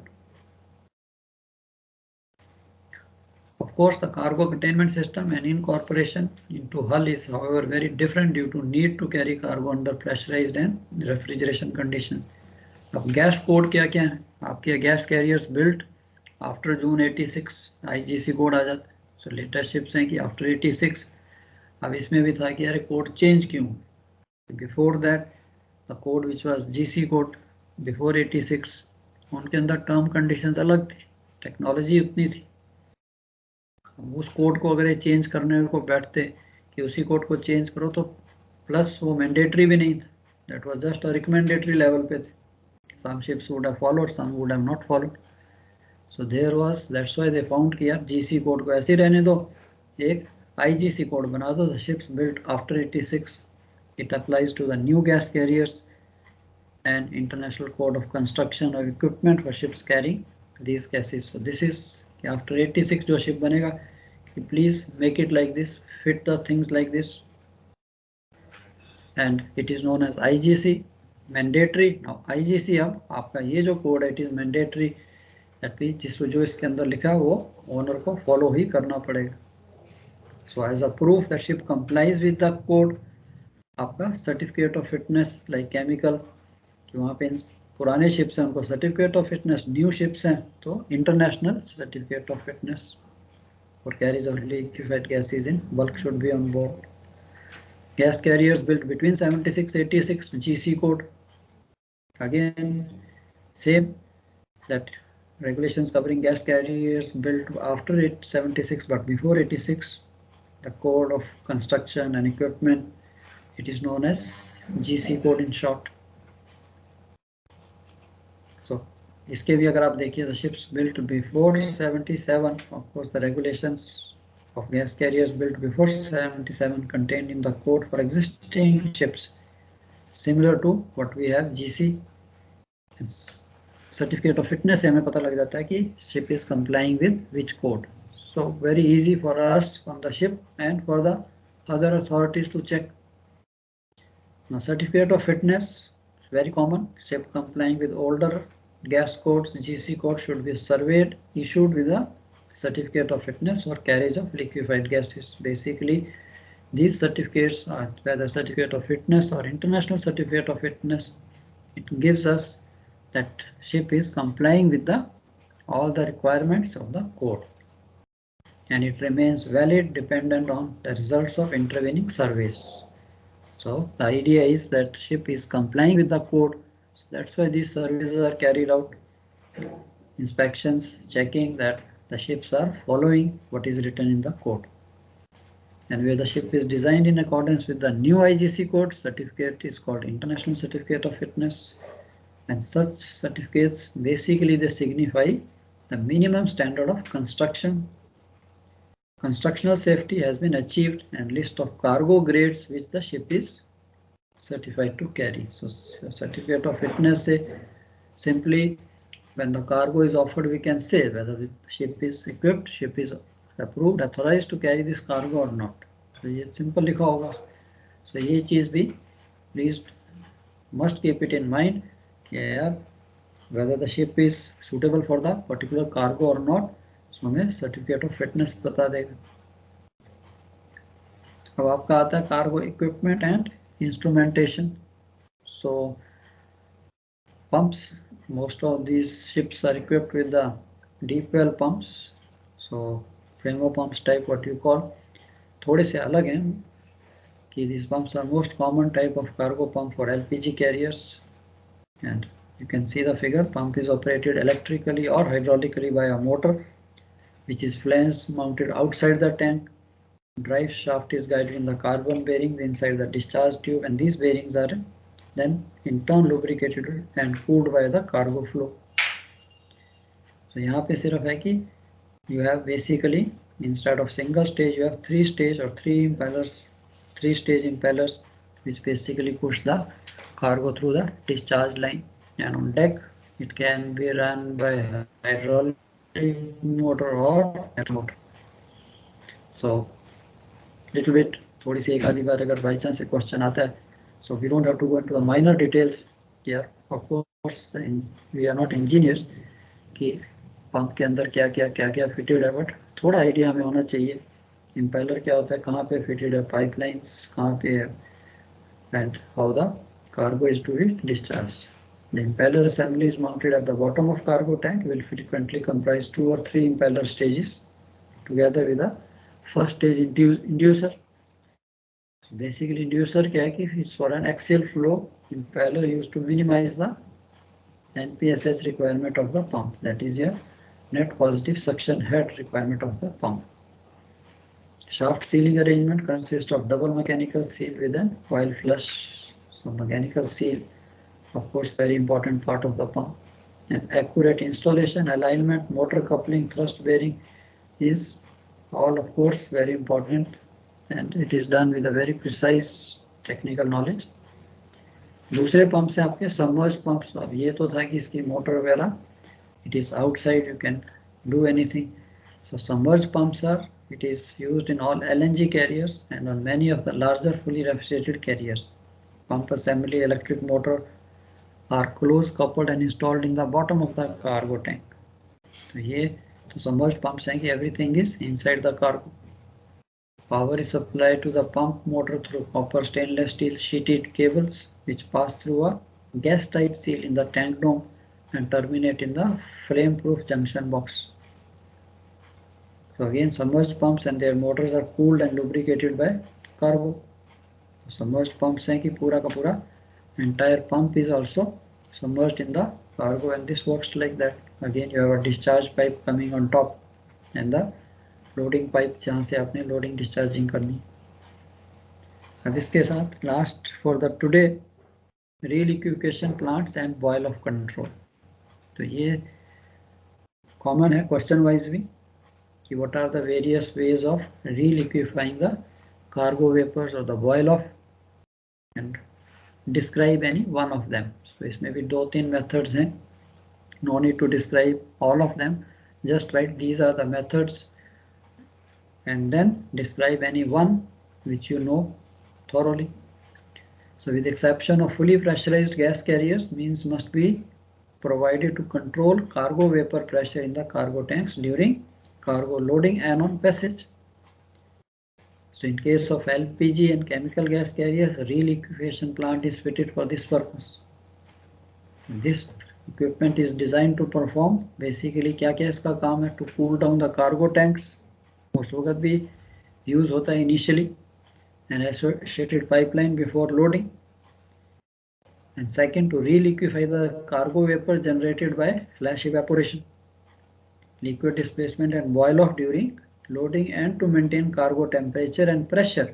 Of course, the cargo containment system and incorporation into hull is, however, very different due to need to carry cargo under pressurized and refrigeration conditions. अब gas code क्या क्या है? आपके gas carriers built after June 86 IGC code आ जाता है. So latest ships हैं कि after 86. अब इसमें भी था कि यार code change क्यों? Before that, the code which was GC code before 86, उनके अंदर term conditions अलग थी, टेक्नोलॉजी उतनी थी. उस कोड को अगर ये चेंज करने को बैठते कि उसी कोड को चेंज करो तो प्लस वो मैंडेटरी भी नहीं था, that was just a recommendatory level पे थे. Some ships would have followed, some would have not followed. So there was, that's why they found कि यार जीसी कोड को ऐसे ही रहने दो, एक आईजीसी कोड बना दो. The ships built after 86, it applies to the new gas carriers and International Code of Construction of Equipment for ships carrying these gases. So this is after 86 जो ship बनेगा, please make it like this, fit the things like this, and it is known as IGC, mandatory. Now IGC अब आपका ये जो code है, it is mandatory, that means जिसको जो इसके अंदर लिखा है वो ओनर को फॉलो ही करना पड़ेगा. So as a proof that ship complies with the code, आपका certificate of fitness like chemical, कि वहाँ पे पुराने शिप्स हैं उनको certificate of fitness, new ships हैं तो international certificate of fitness for carriage of liquefied gases in bulk should be on board. Gas carriers built between 76-86 GC code, again same, that regulations covering gas carriers built after 76 but before 86, the code of construction and equipment, it is known as GC code in short. So इसके भी अगर आप देखिए, the ships built before 77, of course the regulations of gas carriers built before 77 contained in the code for existing ships, similar to what we have GC. Certificate of fitness से हमें पता लग जाता है कि ship is complying with which code. So very easy for us on the ship and for the other authorities to check. Now certificate of fitness is very common. Ship complying with older gas codes, GC code should be surveyed, issued with a certificate of fitness for carriage of liquefied gases. Basically, these certificates are whether certificate of fitness or international certificate of fitness. It gives us that ship is complying with all the requirements of the code, and it remains valid dependent on the results of intervening surveys. So the idea is that ship is complying with the code. That's why these services are carried out, inspections, checking that the ships are following what is written in the code. And where the ship is designed in accordance with the new IGC code, certificate is called International Certificate of Fitness. And such certificates, basically they signify the minimum standard of construction. Constructional safety has been achieved, and list of cargo grades which the ship is certified to carry. So certificate of fitness say simply when the cargo is offered, we can say whether the ship is equipped, ship is approved, authorized to carry this cargo or not. So ये simple लिखा होगा. So ये चीज भी please must keep it in mind, yeah, whether the ship is suitable for the particular cargo or not. सो हमें certificate of fitness बता देगा। अब आपका आता है cargo equipment and instrumentation. So pumps, most of these ships are equipped with the deep well pumps, so Fresno pumps type what you call, थोड़े से अलग हैं कि these pumps are most common type of cargo pump for LPG carriers, and you can see the figure. Pump is operated electrically or hydraulically by a motor which is flange mounted outside the tank. Drive shaft is guided in the carbon bearings inside the discharge tube, and these bearings are then in turn lubricated and cooled by the cargo flow. So यहाँ पे सिर्फ है कि you have basically instead of single stage you have three stage or three stage impellers which basically push the cargo through the discharge line, and on deck it can be run by hydraulic motor or motor. So little bit थोड़ी सी एक आधी बार अगर by chance से question आता है, so we don't have to go into the minor details here. Of course we are not engineers कि pump के अंदर क्या क्या फिटेड है, बट थोड़ा आइडिया हमें होना चाहिए इम्पेलर क्या होता है, कहाँ पे फिटेड है, पाइपलाइंस कहाँ पे है, and how the cargo is to be discharged. The impeller assembly is mounted at the bottom of cargo tank, will frequently comprise 2 or 3 impeller stages together with the first stage inducer. Basically inducer क्या है कि it's for an axial flow impeller used to minimize the NPSH requirement of the pump, that is your net positive suction head requirement of the pump. Shaft sealing arrangement consists of double mechanical seal with an oil flush. So mechanical seal, of course, very important part of the pump. And accurate installation, alignment, motor coupling, thrust bearing is all, of course, very important, and it is done with a very precise technical knowledge. दूसरे pump से आपके submerged pumps, अब ये तो था कि इसकी motor वगैरह it is outside, you can do anything. So submerged pumps are, it is used in all LNG carriers and on many of the larger fully refrigerated carriers. Pump assembly, electric motor are close coupled and installed in the bottom of the cargo tank. तो ये तो submerged pumps हैं कि everything is inside the cargo. Power is supplied to the pump motor through copper stainless steel sheeted cables which pass through a gas tight seal in the tank dome and terminate in the flame-proof junction box. So again, submerged pumps and their motors are cooled and lubricated by cargo. Submerged pumps हैं कि पूरा का पूरा entire pump is also submerged in the cargo, and this works like that. Again, you have a discharge pipe coming on top and the loading pipe जहाँ से आपने loading discharging करनी. अब इसके साथ last for the today, reliquefaction plants and boil off control. तो ये common है क्वेश्चन वाइज भी कि what are the various ways of reliquefying the cargo vapors or the boil off, and describe any one of them. So इसमें भी 2-3 methods हैं, no need to describe all of them, just write these are the methods and then describe any one which you know thoroughly. So with the exception of fully pressurized gas carriers, means must be provided to control cargo vapor pressure in the cargo tanks during cargo loading and on passage. So in case of LPG and chemical gas carriers, reliquefaction plant is fitted for this purpose. This equipment is designed to perform basically क्या इसका काम है, to cool down the cargo tanks. Most वक्त भी use होता है initially and associated pipeline before loading. And second, to reliquefy the cargo vapor generated by flash evaporation, liquid displacement and boil off during loading, and to maintain cargo temperature and pressure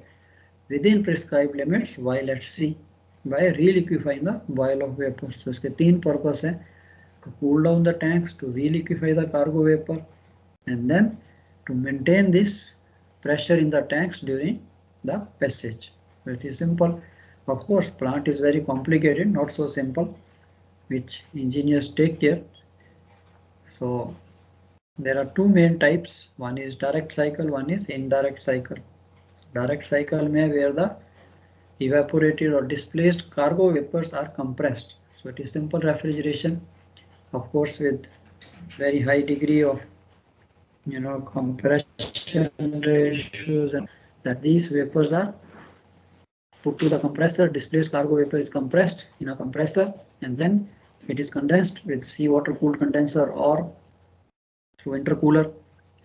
within prescribed limits while at sea by reliquefying the boil off vapors. So इसके 3 purpose हैं, to cool down the tanks, to reliquefy the cargo vapor, and then to maintain this pressure in the tanks during the passage. So it is simple. Of course, plant is very complicated, not so simple, which engineers take care. So there are 2 main types. One is direct cycle, one is indirect cycle. Direct cycle में where the evaporated or displaced cargo vapors are compressed. So it is simple refrigeration, of course, with very high degree of compression ratios, and that these vapors are put to the compressor. Displaced cargo vapor is compressed in a compressor, and then it is condensed with seawater cooled condenser or through intercooler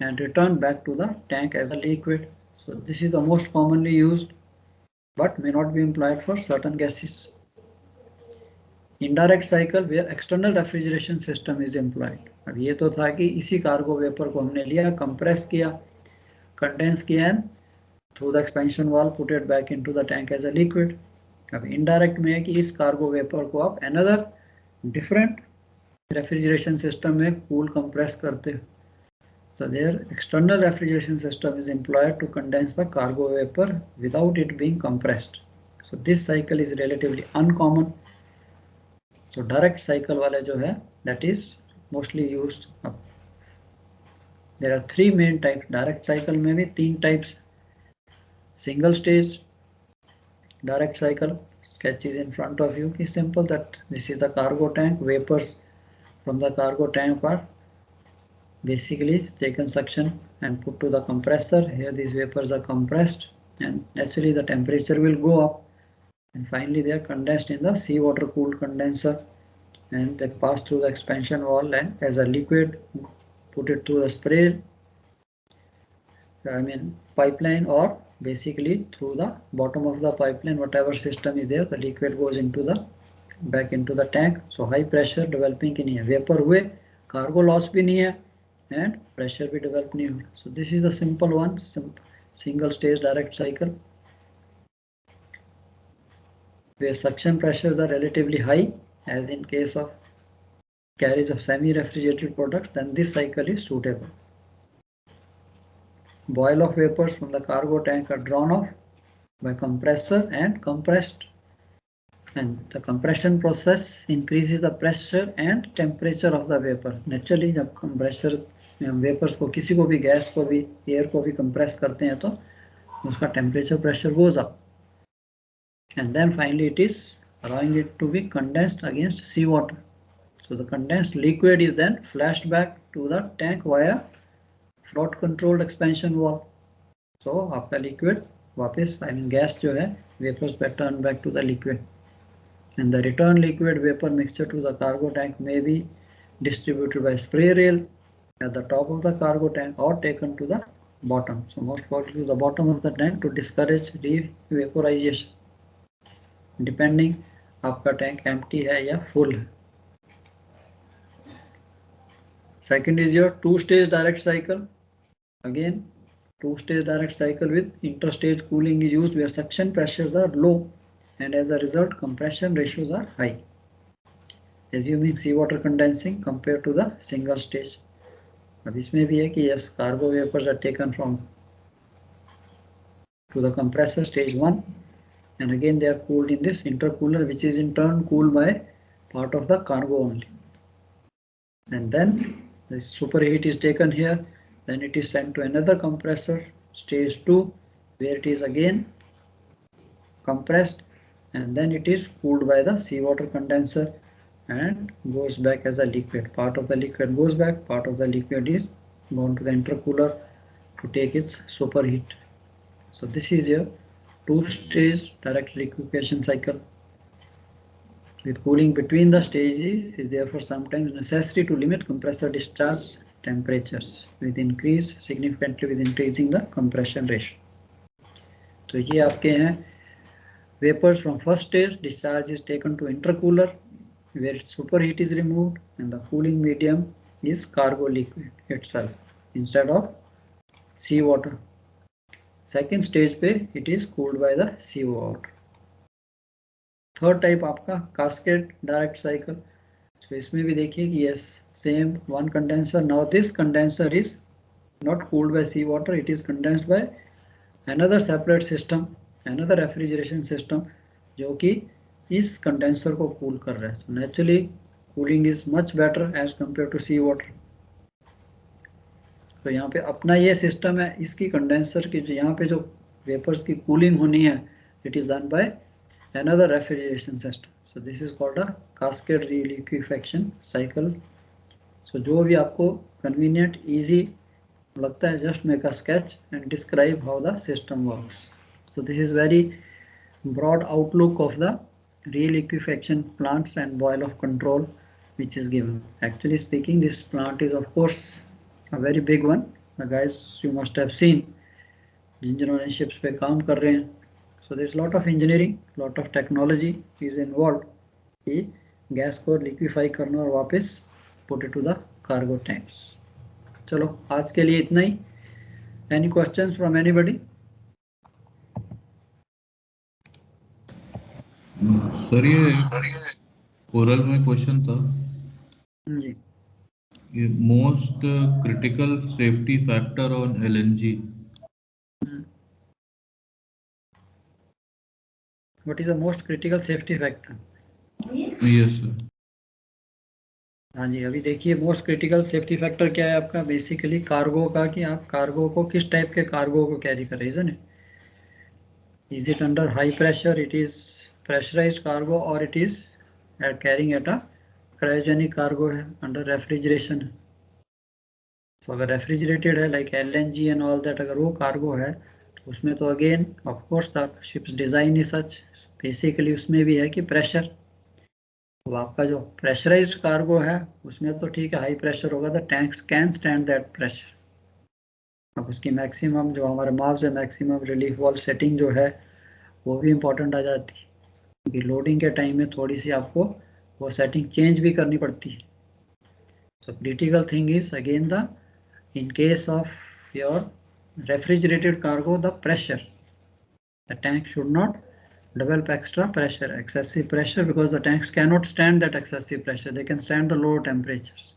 and returned back to the tank as a liquid. So this is the most commonly used, but may not be employed for certain gases. Indirect cycle where external refrigeration system is employed. अब ये तो था कि इसी cargo vapour को हमने लिया, compress किया, कंडेंस किया, and through the expansion valve put it back into the tank as a liquid. अब indirect में है कि इस कार्गो वेपर को आप another different refrigeration system में cool compress करते हो. So their external refrigeration system is employed to condense the cargo vapor without it being compressed. So this cycle is relatively uncommon. So direct cycle वाले जो है, that is mostly used. There are three main types. Direct cycle में भी तीन types. Single stage direct cycle, sketch is in front of you. It's simple that this is the cargo tank. Vapors from the cargo tank are basically taken suction and put to the compressor. Here these vapors are compressed, and naturally the temperature will go up, and finally they are condensed in the seawater cooled condenser, and they pass through the expansion valve and as a liquid put it through the spray, pipeline, or basically through the bottom of the pipeline, whatever system is there, the liquid goes into the back into the tank. So high pressure developing in here, vapor हुए, cargo loss भी नहीं है, and pressure भी develop नहीं हुआ. So this is the simple one, single stage direct cycle, where suction pressures are relatively high, as in case of carriage of semi-refrigerated products. Then this cycle is suitable. Boil off vapors from the cargo tank are drawn off by compressor and compressed, and the compression process increases the pressure and temperature of the vapor. Naturally जब compressor vapors को, किसी को भी gas को भी air को भी compress करते हैं तो उसका temperature pressure goes up, and then finally it is allowing it to be condensed against seawater. So the condensed liquid is then flashed back to the tank via float controlled expansion valve. So आपका liquid वापस gas जो है vapors turn back to the liquid, and the return liquid vapor mixture to the cargo tank may be distributed by spray rail at the top of the cargo tank or taken to the bottom. So most probably to the bottom of the tank to discourage re-vaporization, depending आपका tank empty है या full है. Second is your two-stage direct cycle. Again, two-stage direct cycle with interstage cooling is used where suction pressures are low and as a result compression ratios are high, assuming seawater condensing compared to the single stage. अब इसमें भी है कि yes, cargo vapors are taken from to the compressor stage 1, and again they are cooled in this intercooler, which is in turn cooled by part of the cargo only, and then the superheat is taken here. Then it is sent to another compressor, stage 2, where it is again compressed, and then it is cooled by the seawater condenser and goes back as a liquid. Part of the liquid goes back, part of the liquid is gone to the intercooler to take its superheat. So this is your two-stage direct liquefaction cycle. With cooling between the stages is therefore sometimes necessary to limit compressor discharge temperatures with increase significantly with increasing the compression ratio. तो ये आपके हैं vapors from first stage. Discharge is taken to intercooler where superheat is removed and the cooling medium is cargo liquid itself instead of seawater. Second stage पे it is cooled by the seawater. Third type आपका cascade direct cycle. So इसमें भी देखिए कि yes, same one condenser. Now this condenser is not cooled by seawater, it is condensed by another separate system, another refrigeration system, जो कि इस condenser को cool कर रहा है. So naturally cooling is much better as compared to seawater. तो यहाँ पे अपना ये system है, इसकी condenser की यहाँ पे जो vapors की cooling होनी है, it is done by another refrigeration system. So this is called a cascade reliquefaction cycle. So जो भी आपको convenient, easy लगता है just make a sketch and describe how the system works. So this is very broad outlook of the real liquefaction plants and boil off control which is given. Actually speaking, this plant is of course a very big one. The guys you must have seen जिन्होंने ships पे काम कर रहे हैं. So there's a lot of engineering, lot of technology is involved कि gas को liquefy करना और वापस put it to the cargo tanks. चलो आज के लिए इतना ही. Any questions from anybody? Sir ये ओरल में क्वेश्चन था जी. ये most critical safety factor on LNG. What is the most critical safety factor? Yes sir. हाँ जी, अभी देखिए मोस्ट क्रिटिकल सेफ्टी फैक्टर क्या है आपका, बेसिकली कार्गो का, कि आप कार्गो को किस टाइप के कार्गो को कैरी कर रहे हैं. Is it under high pressure, it is pressurised cargo, और it is at carrying at a cryogenic cargo है, अंडर रेफ्रिजरेशन है. तो अगर रेफ्रिजरेटेड है like LNG and all that, अगर वो कार्गो है तो उसमें तो again of course the ships design is such, basically उसमें भी है कि प्रेशर. तो आपका जो प्रेशराइज्ड कार्गो है उसमें तो ठीक है हाई प्रेशर होगा, the tanks can stand that pressure. अब उसकी मैक्सिमम जो हमारे मार्क्स है, मैक्सिमम रिलीफ वॉल सेटिंग जो है वो भी इम्पोर्टेंट आ जाती है, क्योंकि लोडिंग के टाइम में थोड़ी सी आपको वो सेटिंग चेंज भी करनी पड़ती है. So critical thing is again the, in case of your refrigerated cargo, the pressure. The tank should not develop extra pressure, excessive pressure, because the tanks cannot stand that excessive pressure. They can stand the lower temperatures.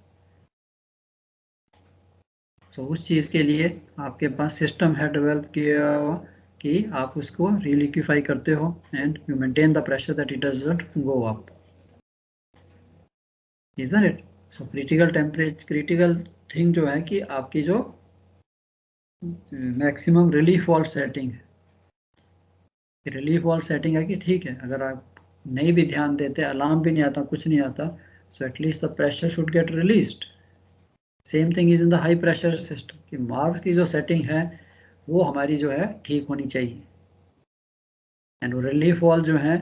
So उस चीज के लिए आपके पास system है develop किया हुआ कि आप उसको रिलिक्विफाई करते हो and you maintain the pressure that it doesn't go up. Isn't it? So critical temperature, critical thing जो है कि आपकी जो मैक्सिमम रिलीफ वॉल सेटिंग है, रिलीफ वॉल सेटिंग है कि ठीक है अगर आप नहीं भी ध्यान देते, अलार्म भी नहीं आता, कुछ नहीं आता, so at least the pressure should get released. Same thing is in the high pressure system, कि मार्क्स की जो सेटिंग है वो हमारी जो है ठीक होनी चाहिए. एंड वो रिलीफ वॉल जो है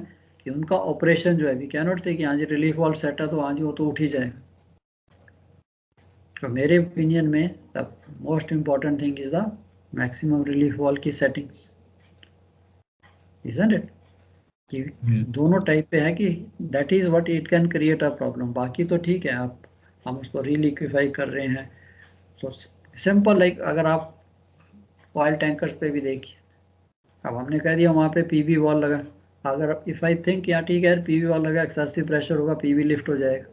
कि उनका ऑपरेशन जो है, वी कैनॉट से कि हाँ जी रिलीफ वॉल सेट है तो हाँ जी वो तो उठ ही जाएगा. तो मेरे ओपिनियन में the most important thing is the maximum relief wall की सेटिंग्स. Isn't it? कि दोनों टाइप पे है कि that is what it can create a problem. बाकी तो ठीक है, आप हम उसको रीलिक्विफाई कर रहे हैं. तो सिंपल लाइक अगर आप ऑयल टैंकर्स पे भी देखिए, अब हमने कह दिया वहाँ पे पीवी वॉल लगा, अगर इफ आई थिंक या ठीक है पीवी वॉल लगा, एक्सेसिव प्रेशर होगा, पीवी लिफ्ट हो जाएगा,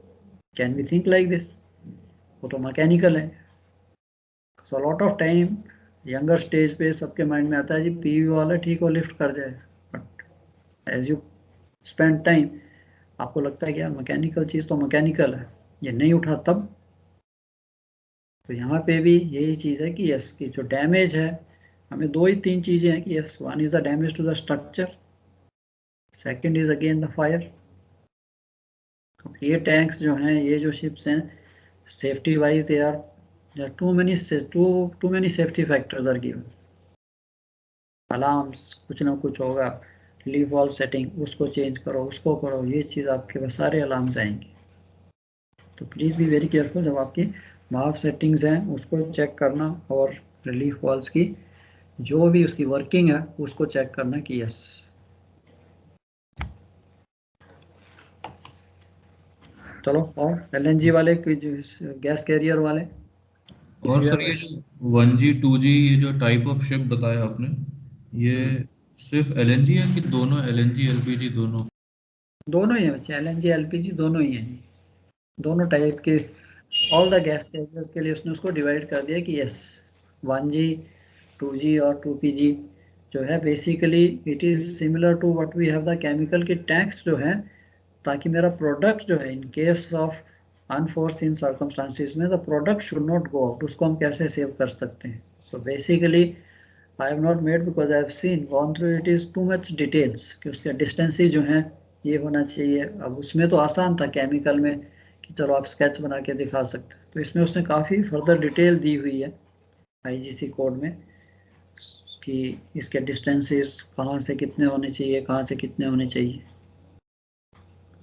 can we think like this? वो तो मैकेनिकल है. So lot of time younger stage पे सबके माइंड में आता है जी पीवी वॉल है ठीक, वो लिफ्ट कर जाएगा. But as you spend time आपको लगता है कि यार मैकेनिकल चीज़ तो मैकेनिकल है, ये नहीं उठा तब. तो यहाँ पे भी यही चीज़ है कि यस कि जो डैमेज है, हमें दो ही तीन चीज़ें हैं कि yes, one is the damage to the structure, second is again the fire. ये टैंक्स जो हैं, ये जो शिप्स हैं, safety wise they are too many safety factors are given. Alarms कुछ ना कुछ होगा, रिलीफ वॉल सेटिंग उसको चेंज करो, उसको करो, ये चीज़ आपके पास सारे अलार्म्स आएंगे. तो प्लीज़ बी वेरी केयरफुल, जब आपकी मार्क सेटिंग्स हैं उसको चेक करना, और रिलीफ वॉल्स की जो भी उसकी वर्किंग है उसको चेक करना कि यस. चलो, और एलएनजी वाले गैस कैरियर वाले, और सर ये जो 1G 2G ये जो टाइप ऑफ शिप बताया आपने, ये सिर्फ एलएनजी है कि दोनों एलएनजी एलपीजी दोनों? दोनों ही है बच्चे, एलएनजी एलपीजी दोनों ही हैं, दोनों टाइप के. ऑल द गैस कैरियर्स के लिए उसने उसको डिवाइड कर दिया कि यस 1G 2G और 2PG जो है basically it is similar to what we have the chemical की टैंक्स जो है, ताकि मेरा प्रोडक्ट जो है in case of unforeseen circumstances में the product should not go out, उसको हम कैसे सेव कर सकते हैं. So basically I have not made because I have seen gone through it is too much details कि उसके डिस्टेंसेस जो हैं ये होना चाहिए. अब उसमें तो आसान था केमिकल में कि चलो आप स्केच बना के दिखा सकते हैं, तो इसमें उसने काफ़ी फर्दर डिटेल दी हुई है IGC कोड में कि इसके डिस्टेंसेस कहाँ से कितने होने चाहिए, कहाँ से कितने होने चाहिए.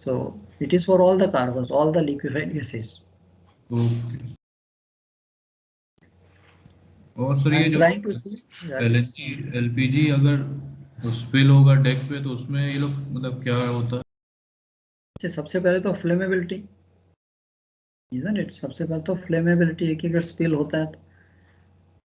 So it is for all the cargoes, all the liquefied gases. Okay. और सर I ये am जो trying to see. LNG LPG अगर स्पिल होगा डेक पे तो उसमें ये लोग मतलब क्या होता है? सबसे पहले तो फ्लेमेबिलिटी, isn't it? सबसे पहले तो फ्लेमेबिलिटी है कि अगर स्पिल होता है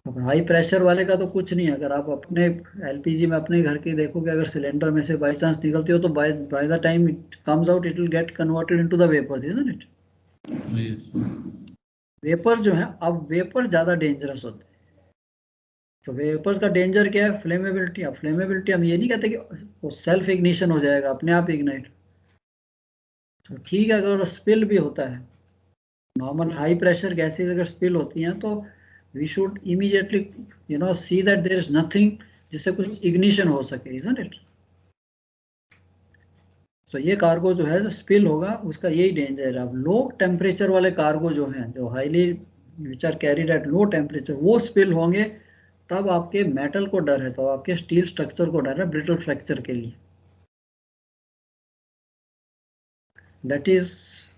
तो हाई प्रेशर वाले का तो कुछ नहीं है. अगर आप अपने LPG में अपने घर के देखोगे, अगर सिलेंडर में से बाई चांस निकलती हो तो by the time it comes out it will get converted into the vapours, isn't it? Vapours जो है, अब वेपर ज्यादा डेंजरस होते हैं. तो वेपर्स का डेंजर क्या है? फ्लेमेबिलिटी. अब फ्लेमेबिलिटी हम ये नहीं कहते कि वो सेल्फ इग्निशन हो जाएगा, अपने आप इग्नाइट. तो ठीक है, अगर स्पिल भी होता है, नॉर्मल हाई प्रेशर गैसेस अगर स्पिल होती हैं तो we should immediately see that there is nothing जिससे कुछ इग्निशन हो सके, इजंट इट? तो ये कार्गो जो है जो स्पिल होगा उसका यही डेंजर है. अब लो टेम्परेचर वाले कार्गो जो हैं, जो highly which are carried at low temperature, वो स्पिल होंगे तब आपके मेटल को डर है, तो आपके स्टील स्ट्रक्चर को डर है ब्रिटल फ्रैक्चर के लिए. That is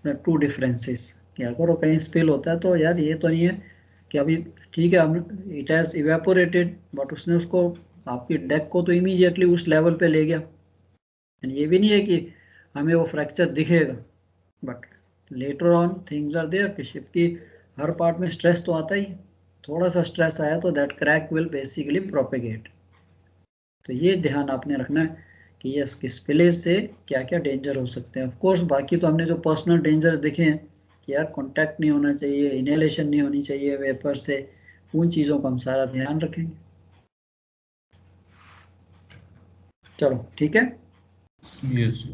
the two differences. कि अगर वो कहीं स्पिल होता है तो यार ये तो नहीं है कि अभी ठीक है हम इट हैज इवेपोरेटेड, बट उसने उसको आपकी डेक को तो इमीडिएटली उस लेवल पे ले गया. ये भी नहीं है कि हमें वो फ्रैक्चर दिखेगा, but later on things are there कि शिप की हर पार्ट में स्ट्रेस तो आता ही. थोड़ा सा स्ट्रेस आया तो that crack will basically propagate. तो ये ध्यान आपने रखना है कि ये इसकी स्पिलेज से क्या क्या डेंजर हो सकते हैं. ऑफ कोर्स बाकी तो हमने जो पर्सनल डेंजर्स देखे हैं कि यार कांटेक्ट नहीं होना चाहिए, इनहेलेशन नहीं होनी चाहिए वेपर से, उन चीज़ों का हम सारा ध्यान रखेंगे. चलो ठीक है. यस.